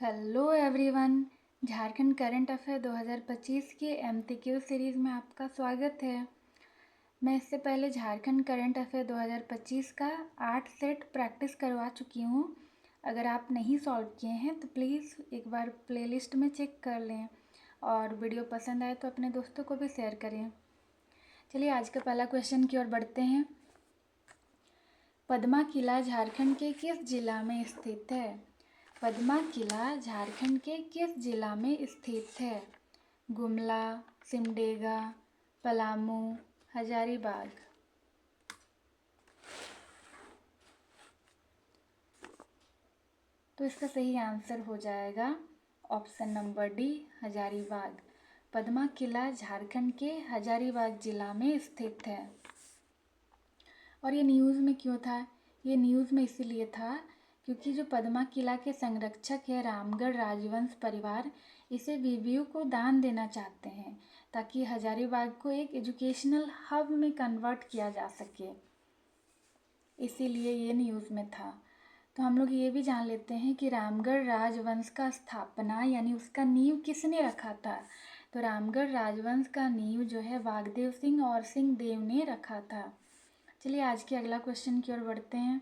Hello everyone. Jharkhand current affair 2025 की MCQ series में आपका स्वागत है। मैं इससे पहले झारखंड करंट अफेयर 2025 का 8 सेट प्रैक्टिस करवा चुकी हूँ। अगर आप नहीं सॉल्व किए हैं तो प्लीज़ एक बार प्लेलिस्ट में चेक कर लें और वीडियो पसंद आए तो अपने दोस्तों को भी शेयर करें। चलिए आज का पहला क्वेश्चन की ओर बढ़ते हैं। पद्मा किला झारखंड के किस जिला में स्थित है? पद्मा किला झारखंड के किस जिला में स्थित है? गुमला, सिमडेगा, पलामू, हजारीबाग। तो इसका सही आंसर हो जाएगा option number D, Hazaribagh. Padma किला झारखंड के हजारीबाग जिला में स्थित है। और ये न्यूज़ में क्यों था? ये न्यूज़ में इसीलिए था क्योंकि जो पद्मा किला के संरक्षक है रामगढ़ राजवंश परिवार, इसे वीवीयू को दान देना चाहते हैं ताकि हजारीबाग को एक एजुकेशनल हब में कन्वर्ट किया जा सके, इसीलिए ये न्यूज़ में था। तो हम लोग ये भी जान लेते हैं कि रामगढ़ राजवंश का स्थापना यानी उसका नींव किसने रखा था? तो रामगढ़ राजवंश का नींव जो है वागदेव सिंह और सिंह देव ने रखा था। चलिए आज के अगला क्वेश्चन की ओर बढ़ते हैं।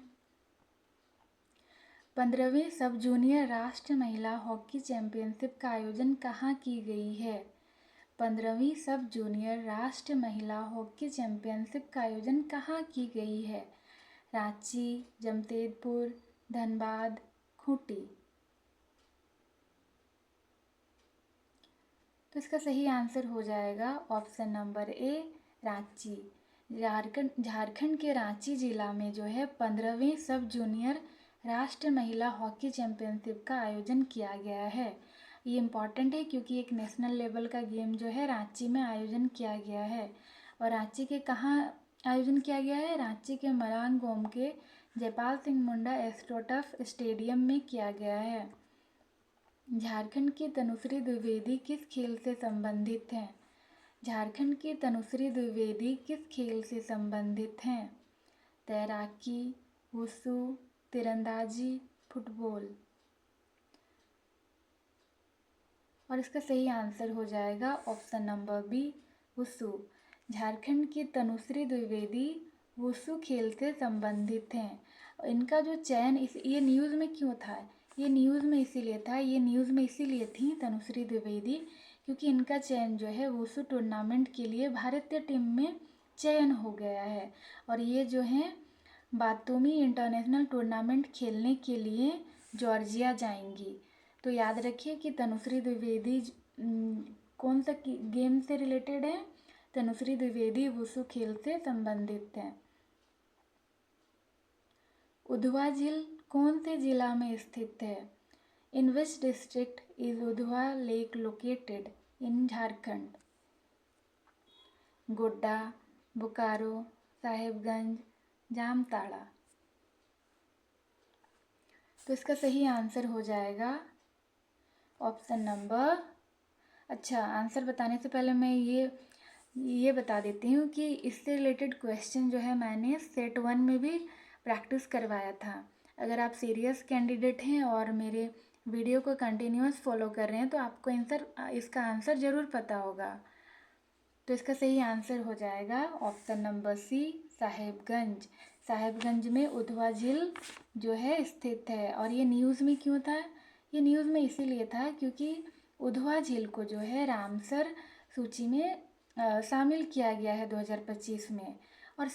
15वीं सब जूनियर राष्ट्रीय महिला हॉकी चैंपियनशिप का आयोजन कहाँ की गई है? 15वीं सब जूनियर राष्ट्रीय महिला हॉकी चैंपियनशिप का आयोजन कहाँ की गई है? रांची, जमशेदपुर, धनबाद, खूंटी। तो इसका सही आंसर हो जाएगा option number A, Ranchi. Jharkhand के रांची जिला में जो है 15वीं सब जूनियर राष्ट्रीय महिला हॉकी चैंपियनशिप का आयोजन किया गया है। ये इम्पॉर्टेंट है क्योंकि एक नेशनल लेवल का गेम जो है रांची में आयोजन किया गया है। और रांची के कहाँ आयोजन किया गया है? रांची के मरांगोम के जयपाल सिंह मुंडा एस्ट्रोटर्फ स्टेडियम में किया गया है। झारखंड की तनुश्री द्विवेदी किस खेल से संबंधित हैं? झारखंड की तनुश्री द्विवेदी किस खेल से संबंधित हैं? तैराकी, वुशु, तीरंदाजी, फुटबॉल। और इसका सही आंसर हो जाएगा option number B, wushu. Jharkhand की तनुश्री द्विवेदी वुशु खेल से संबंधित हैं। इनका जो चयन ये न्यूज़ में क्यों था? ये न्यूज़ में इसीलिए थी तनुश्री द्विवेदी क्योंकि इनका चयन जो है वुशु टूर्नामेंट के लिए भारतीय टीम में चयन हो गया है। और ये जो है बातूमी इंटरनेशनल टूर्नामेंट खेलने के लिए जॉर्जिया जाएंगी। तो याद रखिए कि तनुश्री द्विवेदी कौन सा गेम से रिलेटेड है? तनुश्री द्विवेदी वुशु खेल से संबंधित है। उधवा झील कौन से जिला में स्थित है? In which district is Udhwa lake located in Jharkhand? Godda, Bokaro, Sahibganj, Jamtara. तो इसका सही आंसर हो जाएगा ऑप्शन नंबर। अच्छा, आंसर बताने से पहले मैं ये बता देती हूँ कि इससे रिलेटेड क्वेश्चन जो है मैंने सेट 1 में भी प्रैक्टिस करवाया था। अगर आप सीरियस कैंडिडेट हैं और मेरे वीडियो को कंटिन्यूस फॉलो कर रहे हैं तो आपको इसका आंसर ज़रूर पता होगा। तो इसका सही आंसर हो जाएगा option number C, Sahebganj. Sahebganj में उधवा झील जो है स्थित है। और ये न्यूज़ में क्यों था? ये न्यूज़ में इसीलिए था क्योंकि उधवा झील को जो है रामसर सूची में शामिल किया गया है 2025 में। और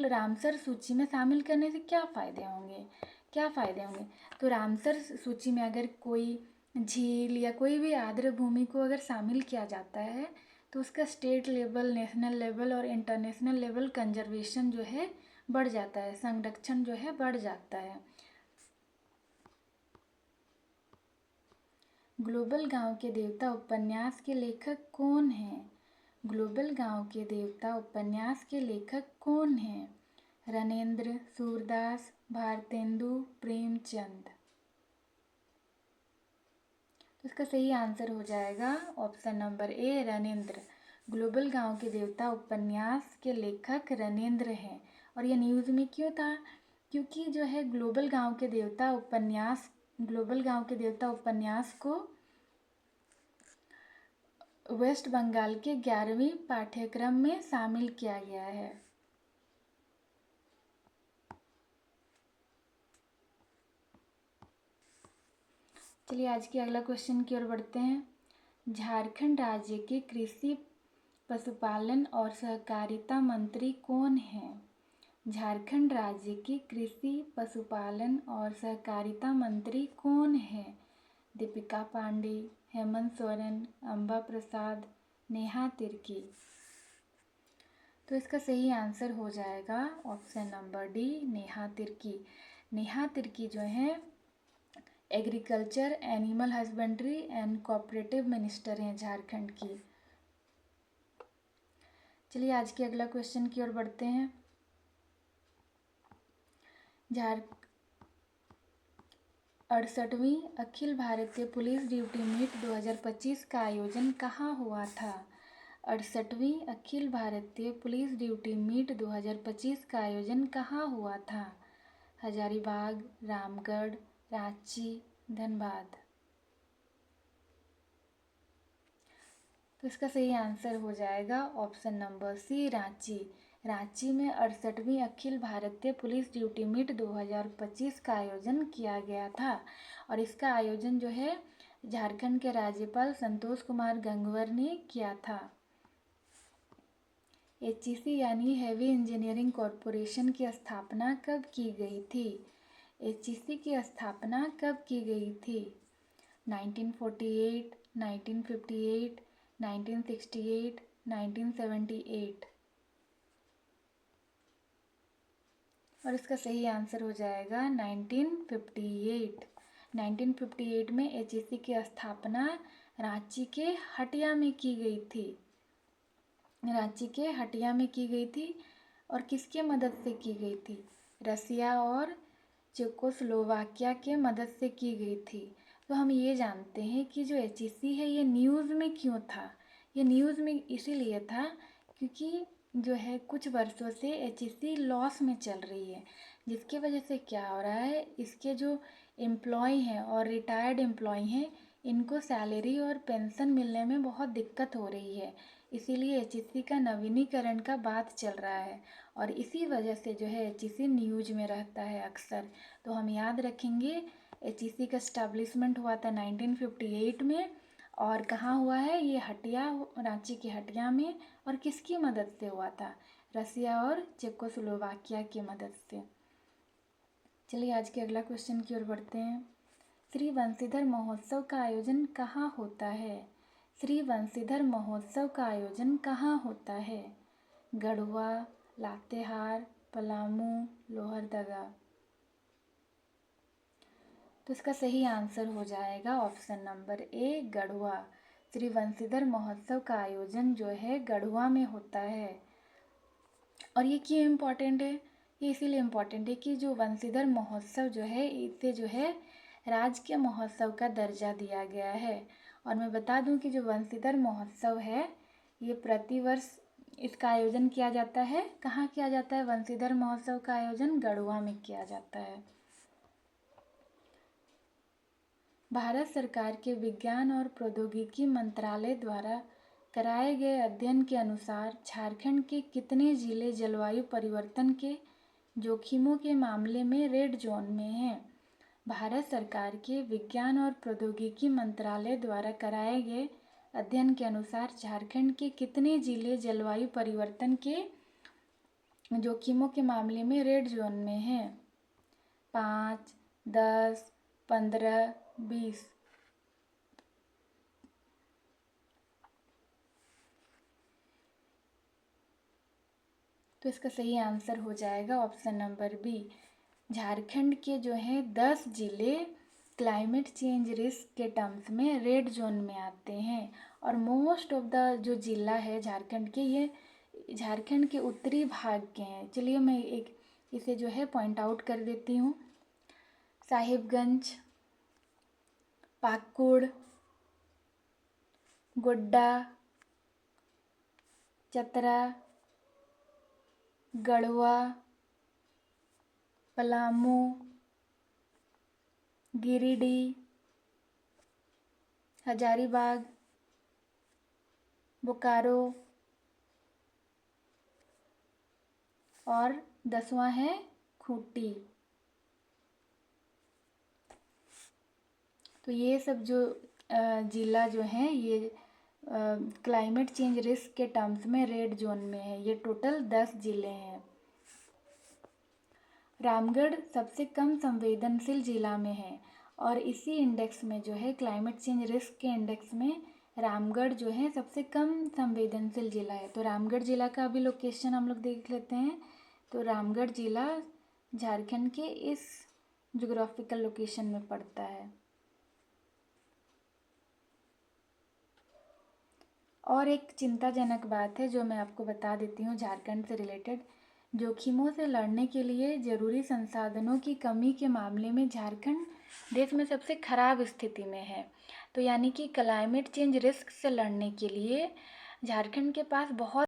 रामसर सूची में शामिल करने से क्या फ़ायदे होंगे? तो रामसर सूची में अगर कोई झील या कोई भी आर्द्र भूमि को अगर शामिल किया जाता है तो उसका स्टेट लेवल, नेशनल लेवल और इंटरनेशनल लेवल कंजर्वेशन जो है बढ़ जाता है, संरक्षण जो है बढ़ जाता है। ग्लोबल गांव के देवता उपन्यास के लेखक कौन हैं? ग्लोबल गांव के देवता उपन्यास के लेखक कौन हैं? रनेंद्र, सूरदास, भारतेंदु, प्रेमचंद। तो इसका सही आंसर हो जाएगा ऑप्शन नंबर ए, रनेंद्र। ग्लोबल गांव के देवता उपन्यास के लेखक रनेंद्र हैं। और ये न्यूज़ में क्यों था? क्योंकि जो है ग्लोबल गांव के देवता उपन्यास ग्लोबल गांव के देवता उपन्यास को वेस्ट बंगाल के 11वीं पाठ्यक्रम में शामिल किया गया है। चलिए आज के अगला क्वेश्चन की ओर बढ़ते हैं। झारखंड राज्य के कृषि पशुपालन और सहकारिता मंत्री कौन हैं? झारखंड राज्य के कृषि पशुपालन और सहकारिता मंत्री कौन हैं? दीपिका पांडे, हेमंत सोरेन, अंबा प्रसाद, नेहा तिर्की। तो इसका सही आंसर हो जाएगा option number D, Neha Tirkey. Neha Tirkey जो है agriculture, animal husbandry and cooperative minister हैं झारखंड की। चलिए आज के अगला क्वेश्चन की ओर बढ़ते हैं। 68वीं Akhil Bharatiya police duty meet 2025 का आयोजन कहाँ हुआ था? 68वीं Akhil Bharatiya police duty meet 2025 का आयोजन कहाँ हुआ था? हजारीबाग, रामगढ़, रांची, धनबाद। तो इसका सही आंसर हो जाएगा option number C, Ranchi. Ranchi में 68वीं Akhil Bharatiya police duty meet 2025 का आयोजन किया गया था और इसका आयोजन जो है झारखंड के राज्यपाल संतोष कुमार गंगवार ने किया था। एचईसी यानी हैवी इंजीनियरिंग कॉरपोरेशन की स्थापना कब की गई थी? एचईसी की स्थापना कब की गई थी? 1948, 1958, 1968, 1978। और इसका सही आंसर हो जाएगा 1958। 1958 में एचईसी की स्थापना रांची के हटिया में की गई थी। रांची के हटिया में की गई थी और किसके मदद से की गई थी? रसिया और चेकोस्लोवाकिया के मदद से की गई थी। तो हम ये जानते हैं कि जो एचईसी है ये न्यूज़ में क्यों था? ये न्यूज़ में इसीलिए था क्योंकि जो है कुछ वर्षों से एचईसी लॉस में चल रही है, जिसकी वजह से क्या हो रहा है, इसके जो एम्प्लॉय हैं और रिटायर्ड एम्प्लॉय हैं इनको सैलरी और पेंशन मिलने में बहुत दिक्कत हो रही है। इसीलिए एचईसी का नवीनीकरण का बात चल रहा है और इसी वजह से जो है एचईसी न्यूज में रहता है अक्सर। तो हम याद रखेंगे एचईसी का स्टैब्लिशमेंट हुआ था 1958 में और कहाँ हुआ है? ये हटिया, रांची के हटिया में। और किसकी मदद से हुआ था? रसिया और चेकोस्लोवाकिया की मदद से। चलिए आज के अगला क्वेश्चन की ओर बढ़ते हैं। श्री बंशीधर महोत्सव का आयोजन कहाँ होता है? श्री बंशीधर महोत्सव का आयोजन कहाँ होता है? गढ़वा, लातेहार, पलामू, लोहरदगा। तो इसका सही आंसर हो जाएगा option number A, Garhwa. Shri Banshidhar महोत्सव का आयोजन जो है गढ़वा में होता है। और ये क्यों इम्पोर्टेंट है? ये इसीलिए इम्पोर्टेंट है कि जो बंशीधर महोत्सव जो है इसे जो है राजकीय महोत्सव का दर्जा दिया गया है। और मैं बता दूं कि जो बंशीधर महोत्सव है ये प्रतिवर्ष इसका आयोजन किया जाता है। कहाँ किया जाता है? बंशीधर महोत्सव का आयोजन गढ़वा में किया जाता है। भारत सरकार के विज्ञान और प्रौद्योगिकी मंत्रालय द्वारा कराए गए अध्ययन के अनुसार झारखंड के कितने जिले जलवायु परिवर्तन के जोखिमों के मामले में रेड जोन में हैं? भारत सरकार के विज्ञान और प्रौद्योगिकी मंत्रालय द्वारा कराए गए अध्ययन के अनुसार झारखंड के कितने जिले जलवायु परिवर्तन के जोखिमों के मामले में रेड जोन में हैं? 5, 10, 15, 20। तो इसका सही आंसर हो जाएगा ऑप्शन नंबर बी। झारखंड के जो है 10 जिले क्लाइमेट चेंज रिस्क के टर्म्स में रेड जोन में आते हैं और मोस्ट ऑफ द जो जिला है झारखंड के ये झारखंड के उत्तरी भाग के हैं। चलिए मैं एक इसे जो है पॉइंट आउट कर देती हूँ। साहिबगंज, पाकुड़, गोड्डा, चतरा, गढ़वा, पलामू, गिरिडीह, हजारीबाग, बोकारो और 10वां है खूंटी। तो ये सब जो ज़िला जो हैं ये क्लाइमेट चेंज रिस्क के टर्म्स में रेड जोन में है। ये टोटल 10 ज़िले हैं। रामगढ़ सबसे कम संवेदनशील जिला में है और इसी इंडेक्स में जो है क्लाइमेट चेंज रिस्क के इंडेक्स में रामगढ़ जो है सबसे कम संवेदनशील जिला है। तो रामगढ़ जिला का अभी लोकेशन हम लोग देख लेते हैं। तो रामगढ़ जिला झारखंड के इस ज्योग्राफिकल लोकेशन में पड़ता है। और एक चिंताजनक बात है जो मैं आपको बता देती हूँ झारखंड से रिलेटेड। जोखिमों से लड़ने के लिए ज़रूरी संसाधनों की कमी के मामले में झारखंड देश में सबसे खराब स्थिति में है। तो यानी कि क्लाइमेट चेंज रिस्क से लड़ने के लिए झारखंड के पास बहुत